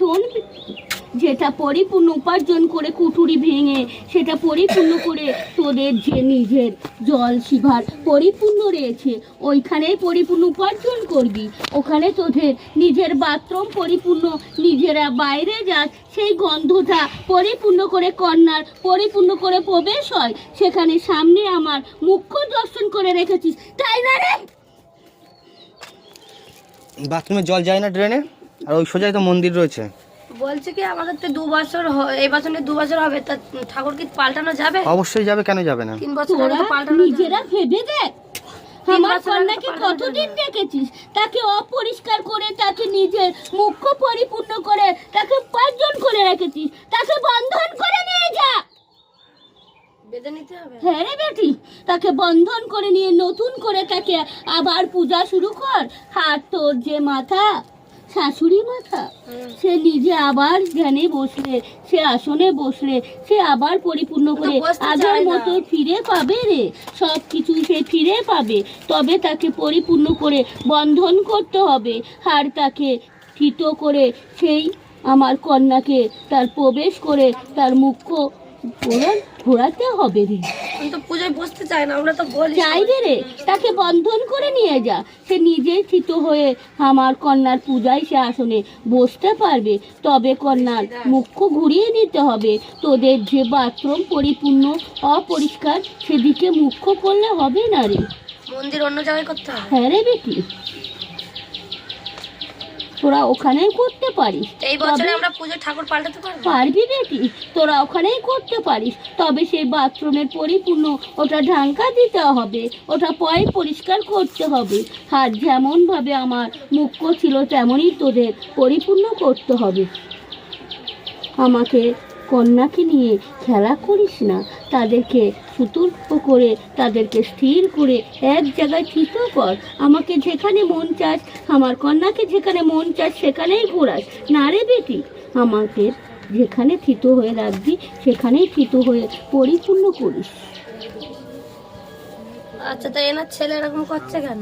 শোন, যেটা পরিপূর্ণ উপার্জন করে কুঠুরি ভেঙে সেটা পরিপূর্ণ করে তোদের যে নিজের জল শিভার পরিপূর্ণ রয়েছে ওইখানেই পরিপূর্ণ উপার্জন করবি। ওখানে তোদের নিজের বাথরুম পরিপূর্ণ, নিজেরা বাইরে যাস সেই গন্ধটা পরিপূর্ণ করে কন্যার পরিপূর্ণ করে প্রবেশ হয়। সেখানে সামনে আমার মুখ্য দর্শন করে রেখেছিস, তাই না রে? বাথরুমে জল যায় না ড্রেনে, আর ওই সোজাই তো মন্দির রয়েছে। বলছে কি আমাদের তো 2 বছর এই বছরে 2 বছর হবে, তা ঠাকুর কি পাল্টানো যাবে? অবশ্যই যাবে, কেন যাবে না? 3 বছর তোরা আগে তো পাল্টানো নিজেরা ভেবে দেখ, আমার কন্যাকে পাল্টানো কতদিন দেখেছিস? তাকে অপরিষ্কার করে, তাকে নিজের মুখ্য পরিপূর্ণ করে, তাকে উপার্জন করে রেখেছিস, তাকে বন্ধন করে নিয়ে যা। বেঁধে নিতে হবে। হ্যাঁ রে বেটি, তাকে বন্ধন করে নিয়ে নতুন করে তাকে আবার পূজা শুরু কর। আর তোর যে মাথা, শাশুড়ি মাথা, সে নিজে আবার ধ্যানে বসলে, সে আসনে বসলে, সে আবার পরিপূর্ণ করে আগের মতো ফিরে পাবে রে। সব কিছু সে ফিরে পাবে, তবে তাকে পরিপূর্ণ করে বন্ধন করতে হবে। আর তাকে থিত করে সেই আমার কন্যাকে তার প্রবেশ করে তার মুখ্য ঘোরাতে হবে রে। কিন্তু পূজায় বসতে চায় না, আমরা তো বলি চাইবে রে, তাকে বন্ধন করে নিয়ে যা। সে নিজেই থিত হয়ে আমার কন্যার পূজায় সে আসনে বসতে পারবে। তবে কন্যার মুখ্য ঘুরিয়ে দিতে হবে। তোদের যে বাথরুম পরিপূর্ণ অপরিষ্কার সেদিকে মুখ্য করলে হবে না রে। মন্দির অন্য জায়গায় করতে হবে। হ্যাঁ রে বেটি, তোরা ওখানেই করতে পারিস। এই বছরে আমরা পূজা ঠাকুর পাল্টাতে পারবো? পারবি বেটি, তোরা ওখানেই করতে পারিস। তবে সেই বাথরুমের পরিপূর্ণ ওটা ঢাঙ্কা দিতে হবে, ওটা পরিষ্কার করতে হবে। আর যেমনভাবে আমার মুখ্য ছিল তেমনই তোদের পরিপূর্ণ করতে হবে। আমাকে কন্যাকে নিয়ে খেলা করিস না, তাদেরকে সতর্ক করে, তাদেরকে স্থির করে এক জায়গায় থিত কর। আমাকে যেখানে মন চাস, আমার কন্যাকে যেখানে মন চাস সেখানেই ঘোরাস না রে বেটি। আমাকে যেখানে থিত হয়ে রাখবি সেখানেই থিত হয়ে পরিপূর্ণ করিস। আচ্ছা, তো এনার ছেলে এরকম করছে কেন?